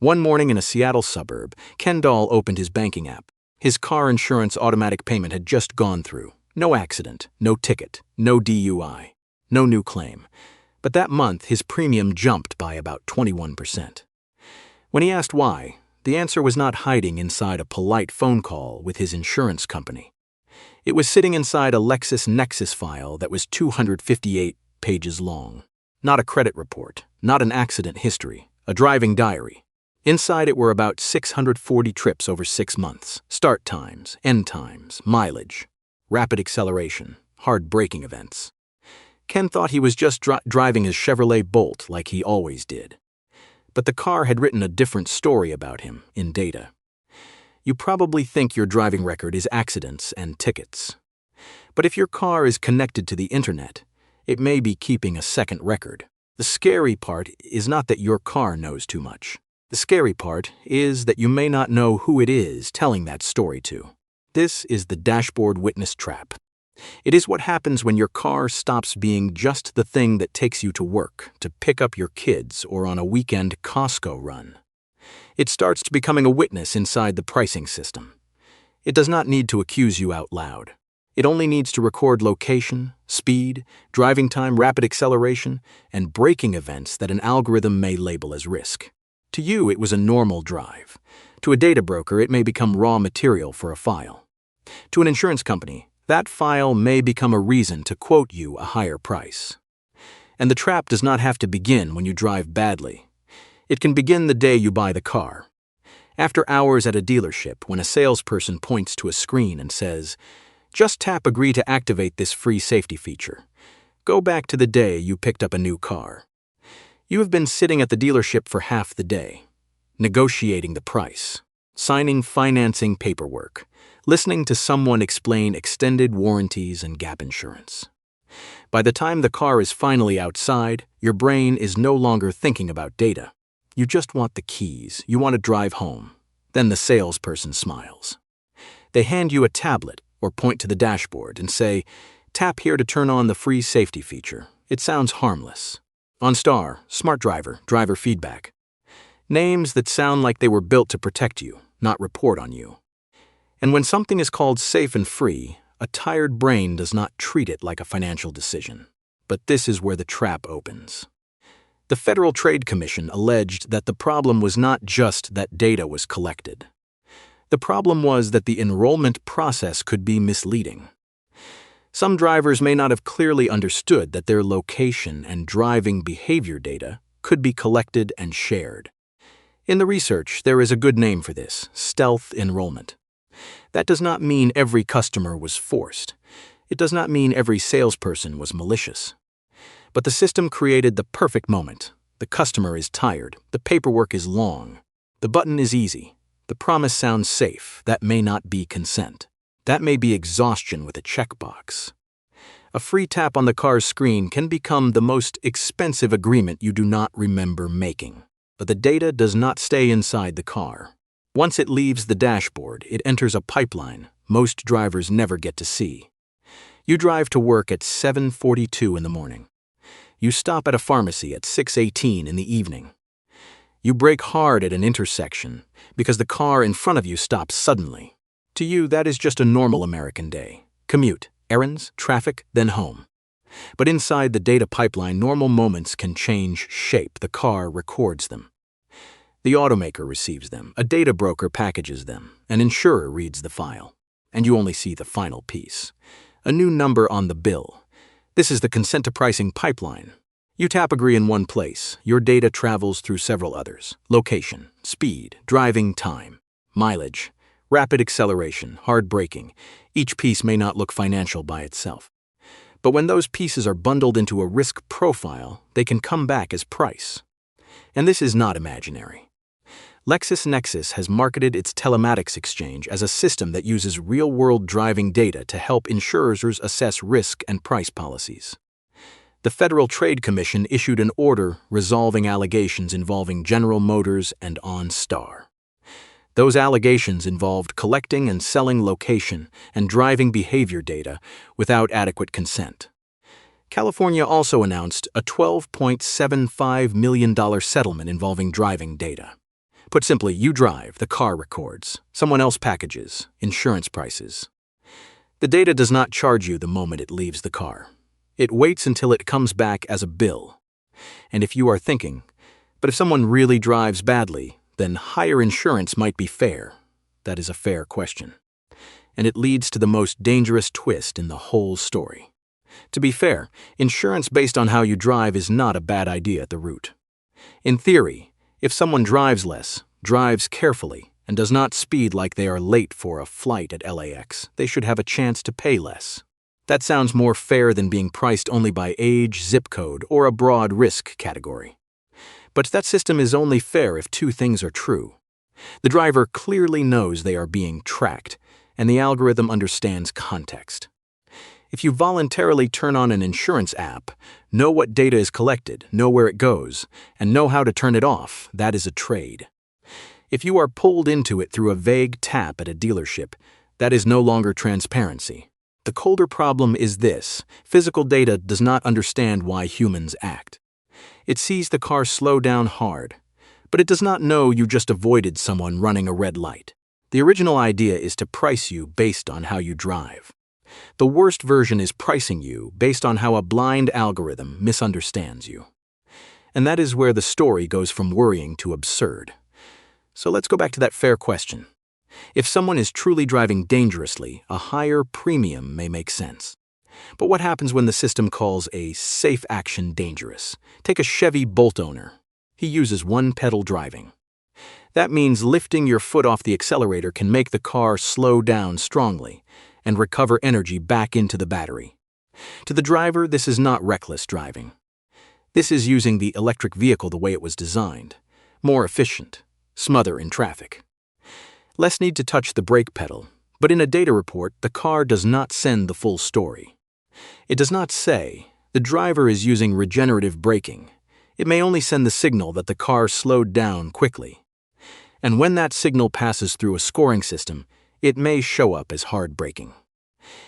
One morning in a Seattle suburb, Kendall opened his banking app. His car insurance automatic payment had just gone through. No accident, no ticket, no DUI, no new claim. But that month, his premium jumped by about 21%. When he asked why, the answer was not hiding inside a polite phone call with his insurance company. It was sitting inside a LexisNexis file that was 258 pages long. Not a credit report, not an accident history, a driving diary. Inside it were about 640 trips over 6 months, start times, end times, mileage, rapid acceleration, hard braking events. Ken thought he was just driving his Chevrolet Bolt like he always did. But the car had written a different story about him in data. You probably think your driving record is accidents and tickets. But if your car is connected to the internet, it may be keeping a second record. The scary part is not that your car knows too much. The scary part is that you may not know who it is telling that story to. This is the dashboard witness trap. It is what happens when your car stops being just the thing that takes you to work, to pick up your kids, or on a weekend Costco run. It starts becoming a witness inside the pricing system. It does not need to accuse you out loud. It only needs to record location, speed, driving time, rapid acceleration, and braking events that an algorithm may label as risk. To you, it was a normal drive. To a data broker, it may become raw material for a file. To an insurance company, that file may become a reason to quote you a higher price. And the trap does not have to begin when you drive badly. It can begin the day you buy the car. After hours at a dealership, when a salesperson points to a screen and says, "Just tap agree to activate this free safety feature." Go back to the day you picked up a new car. You have been sitting at the dealership for half the day, negotiating the price, signing financing paperwork, listening to someone explain extended warranties and gap insurance. By the time the car is finally outside, your brain is no longer thinking about data. You just want the keys. You want to drive home. Then the salesperson smiles. They hand you a tablet or point to the dashboard and say, "Tap here to turn on the free safety feature." It sounds harmless. OnStar, Smart Driver, Driver Feedback. Names that sound like they were built to protect you, not report on you. And when something is called safe and free, a tired brain does not treat it like a financial decision. But this is where the trap opens. The Federal Trade Commission alleged that the problem was not just that data was collected. The problem was that the enrollment process could be misleading. Some drivers may not have clearly understood that their location and driving behavior data could be collected and shared. In the research, there is a good name for this: stealth enrollment. That does not mean every customer was forced. It does not mean every salesperson was malicious. But the system created the perfect moment. The customer is tired. The paperwork is long. The button is easy. The promise sounds safe. That may not be consent. That may be exhaustion with a checkbox. A free tap on the car's screen can become the most expensive agreement you do not remember making. But the data does not stay inside the car. Once it leaves the dashboard, it enters a pipeline most drivers never get to see. You drive to work at 7:42 in the morning. You stop at a pharmacy at 6:18 in the evening. You brake hard at an intersection because the car in front of you stops suddenly. To you, that is just a normal American day. Commute, errands, traffic, then home. But inside the data pipeline, normal moments can change shape. The car records them. The automaker receives them. A data broker packages them. An insurer reads the file. And you only see the final piece. A new number on the bill. This is the consent to pricing pipeline. You tap agree in one place. Your data travels through several others. Location, speed, driving time, mileage, rapid acceleration, hard braking. Each piece may not look financial by itself. But when those pieces are bundled into a risk profile, they can come back as price. And this is not imaginary. LexisNexis has marketed its telematics exchange as a system that uses real-world driving data to help insurers assess risk and price policies. The Federal Trade Commission issued an order resolving allegations involving General Motors and OnStar. Those allegations involved collecting and selling location and driving behavior data without adequate consent. California also announced a $12.75 million settlement involving driving data. Put simply, you drive, the car records, someone else packages, insurance prices. The data does not charge you the moment it leaves the car. It waits until it comes back as a bill. And if you are thinking, but if someone really drives badly, then higher insurance might be fair. That is a fair question. And it leads to the most dangerous twist in the whole story. To be fair, insurance based on how you drive is not a bad idea at the root. In theory, if someone drives less, drives carefully, and does not speed like they are late for a flight at LAX, they should have a chance to pay less. That sounds more fair than being priced only by age, zip code, or a broad risk category. But that system is only fair if two things are true. The driver clearly knows they are being tracked, and the algorithm understands context. If you voluntarily turn on an insurance app, know what data is collected, know where it goes, and know how to turn it off, that is a trade. If you are pulled into it through a vague tap at a dealership, that is no longer transparency. The colder problem is this: physical data does not understand why humans act. It sees the car slow down hard, but it does not know you just avoided someone running a red light. The original idea is to price you based on how you drive. The worst version is pricing you based on how a blind algorithm misunderstands you. And that is where the story goes from worrying to absurd. So let's go back to that fair question. If someone is truly driving dangerously, a higher premium may make sense. But what happens when the system calls a safe action dangerous? Take a Chevy Bolt owner. He uses one-pedal driving. That means lifting your foot off the accelerator can make the car slow down strongly and recover energy back into the battery. To the driver, this is not reckless driving. This is using the electric vehicle the way it was designed. More efficient. Smother in traffic. Less need to touch the brake pedal, but in a data report, the car does not send the full story. It does not say, the driver is using regenerative braking. It may only send the signal that the car slowed down quickly. And when that signal passes through a scoring system, it may show up as hard braking.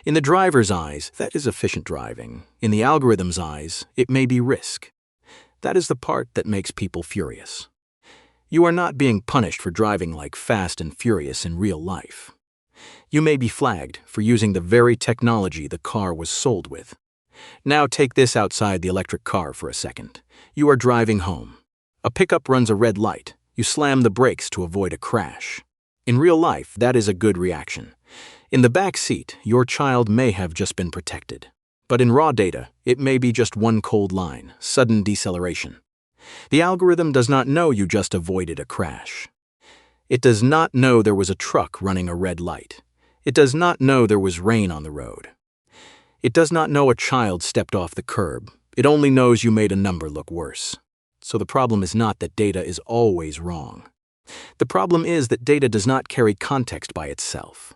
In the driver's eyes, that is efficient driving. In the algorithm's eyes, it may be risk. That is the part that makes people furious. You are not being punished for driving like Fast and Furious in real life. You may be flagged for using the very technology the car was sold with. Now take this outside the electric car for a second. You are driving home. A pickup runs a red light. You slam the brakes to avoid a crash. In real life, that is a good reaction. In the back seat, your child may have just been protected. But in raw data, it may be just one cold line, sudden deceleration. The algorithm does not know you just avoided a crash. It does not know there was a truck running a red light. It does not know there was rain on the road. It does not know a child stepped off the curb. It only knows you made a number look worse. So the problem is not that data is always wrong. The problem is that data does not carry context by itself.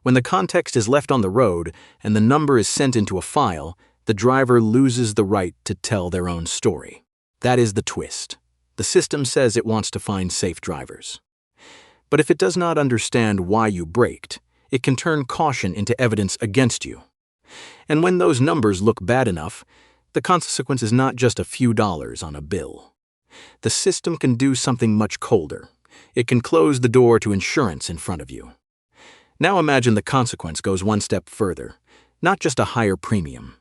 When the context is left on the road and the number is sent into a file, the driver loses the right to tell their own story. That is the twist. The system says it wants to find safe drivers. But if it does not understand why you braked, it can turn caution into evidence against you. And when those numbers look bad enough, the consequence is not just a few dollars on a bill. The system can do something much colder. It can close the door to insurance in front of you. Now imagine the consequence goes one step further, not just a higher premium.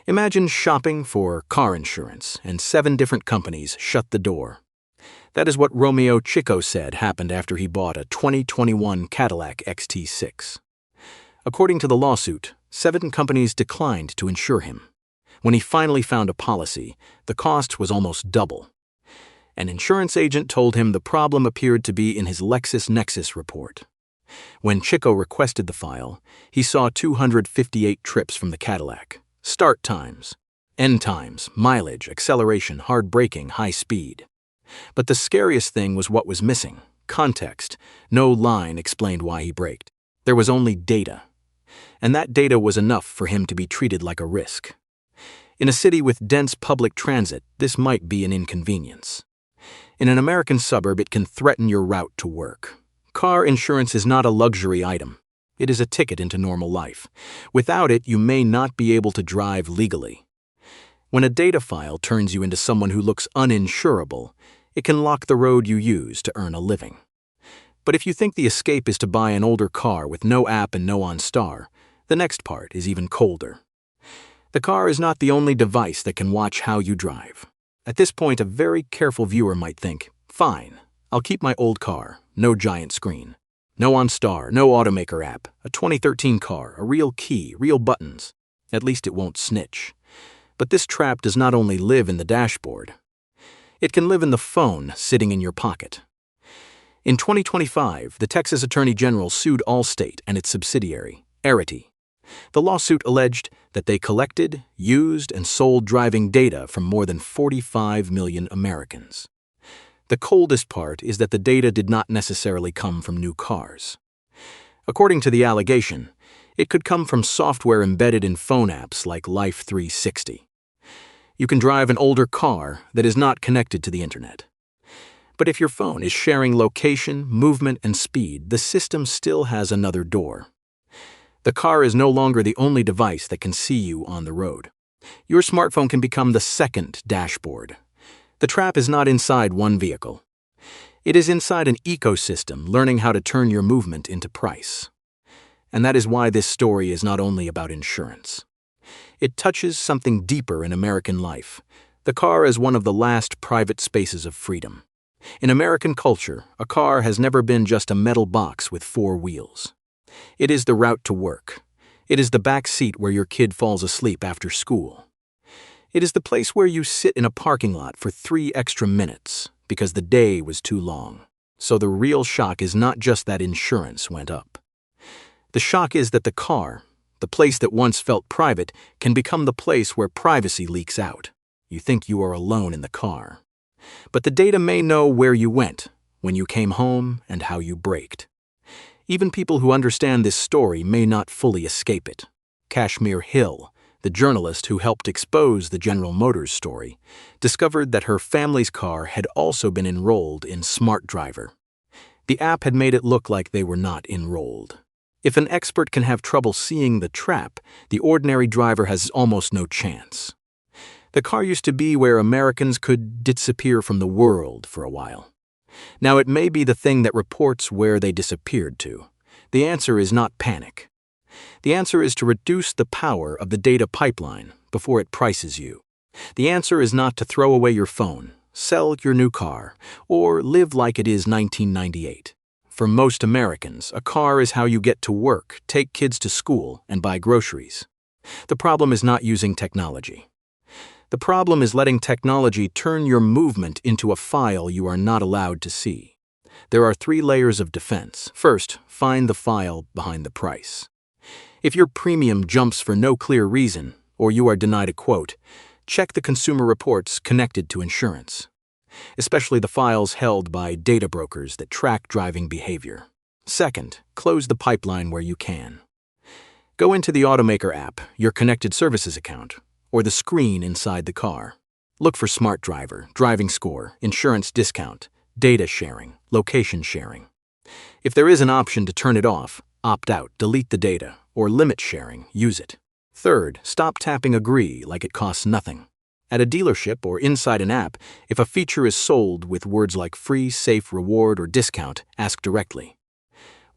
Imagine shopping for car insurance and 7 different companies shut the door. That is what Romeo Chico said happened after he bought a 2021 Cadillac XT6. According to the lawsuit, 7 companies declined to insure him. When he finally found a policy, the cost was almost double. An insurance agent told him the problem appeared to be in his LexisNexis report. When Chico requested the file, he saw 258 trips from the Cadillac, start times, end times, mileage, acceleration, hard braking, high speed. But the scariest thing was what was missing: context. No line explained why he braked. There was only data. And that data was enough for him to be treated like a risk. In a city with dense public transit, this might be an inconvenience. In an American suburb, it can threaten your route to work. Car insurance is not a luxury item. It is a ticket into normal life. Without it, you may not be able to drive legally. When a data file turns you into someone who looks uninsurable, It can lock the road you use to earn a living. But if you think the escape is to buy an older car with no app and no OnStar, the next part is even colder. The car is not the only device that can watch how you drive. At this point, a very careful viewer might think, fine, I'll keep my old car, no giant screen. No OnStar, no automaker app, a 2013 car, a real key, real buttons. At least it won't snitch. But this trap does not only live in the dashboard. It can live in the phone sitting in your pocket. In 2025, the Texas Attorney General sued Allstate and its subsidiary, Arity. The lawsuit alleged that they collected, used, and sold driving data from more than 45 million Americans. The coldest part is that the data did not necessarily come from new cars. According to the allegation, it could come from software embedded in phone apps like Life 360. You can drive an older car that is not connected to the internet. But if your phone is sharing location, movement, and speed, the system still has another door. The car is no longer the only device that can see you on the road. Your smartphone can become the second dashboard. The trap is not inside one vehicle. It is inside an ecosystem learning how to turn your movement into price. And that is why this story is not only about insurance. It touches something deeper in American life. The car is one of the last private spaces of freedom. In American culture, a car has never been just a metal box with 4 wheels. It is the route to work. It is the back seat where your kid falls asleep after school. It is the place where you sit in a parking lot for 3 extra minutes because the day was too long. So the real shock is not just that insurance went up. The shock is that the car, the place that once felt private, can become the place where privacy leaks out. You think you are alone in the car. But the data may know where you went, when you came home, and how you braked. Even people who understand this story may not fully escape it. Kashmir Hill, the journalist who helped expose the General Motors story, discovered that her family's car had also been enrolled in Smart Driver. The app had made it look like they were not enrolled. If an expert can have trouble seeing the trap, the ordinary driver has almost no chance. The car used to be where Americans could disappear from the world for a while. Now it may be the thing that reports where they disappeared to. The answer is not panic. The answer is to reduce the power of the data pipeline before it prices you. The answer is not to throw away your phone, sell your new car, or live like it is 1998. For most Americans, a car is how you get to work, take kids to school, and buy groceries. The problem is not using technology. The problem is letting technology turn your movement into a file you are not allowed to see. There are 3 layers of defense. First, find the file behind the price. If your premium jumps for no clear reason, or you are denied a quote, check the consumer reports connected to insurance, especially the files held by data brokers that track driving behavior. Second, close the pipeline where you can. Go into the automaker app, your connected services account, or the screen inside the car. Look for Smart Driver, driving score, insurance discount, data sharing, location sharing. If there is an option to turn it off, opt out, delete the data, or limit sharing, use it. Third, stop tapping agree like it costs nothing. At a dealership or inside an app, if a feature is sold with words like free, safe, reward, or discount, ask directly.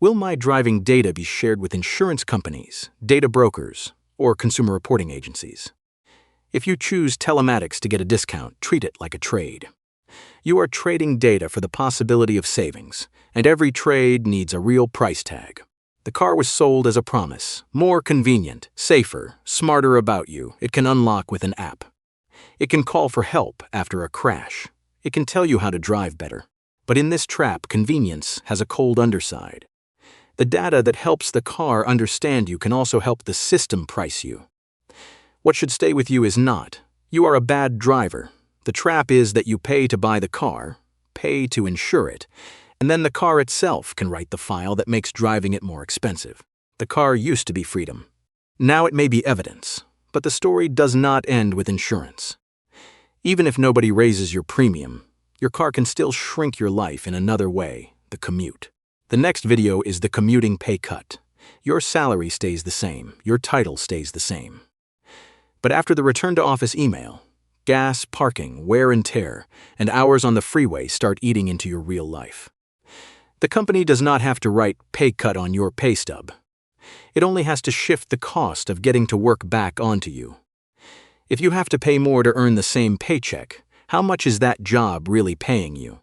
Will my driving data be shared with insurance companies, data brokers, or consumer reporting agencies? If you choose telematics to get a discount, treat it like a trade. You are trading data for the possibility of savings, and every trade needs a real price tag. The car was sold as a promise, more convenient, safer, smarter about you. It can unlock with an app. It can call for help after a crash. It can tell you how to drive better. But in this trap, convenience has a cold underside. The data that helps the car understand you can also help the system price you. What should stay with you is not, you are a bad driver. The trap is that you pay to buy the car, pay to insure it, and then the car itself can write the file that makes driving it more expensive. The car used to be freedom. Now it may be evidence, but the story does not end with insurance. Even if nobody raises your premium, your car can still shrink your life in another way, the commute. The next video is the commuting pay cut. Your salary stays the same, your title stays the same. But after the return to office email, Gas, parking, wear and tear, and hours on the freeway start eating into your real life. The company does not have to write "pay cut" on your pay stub. It only has to shift the cost of getting to work back onto you. If you have to pay more to earn the same paycheck, how much is that job really paying you?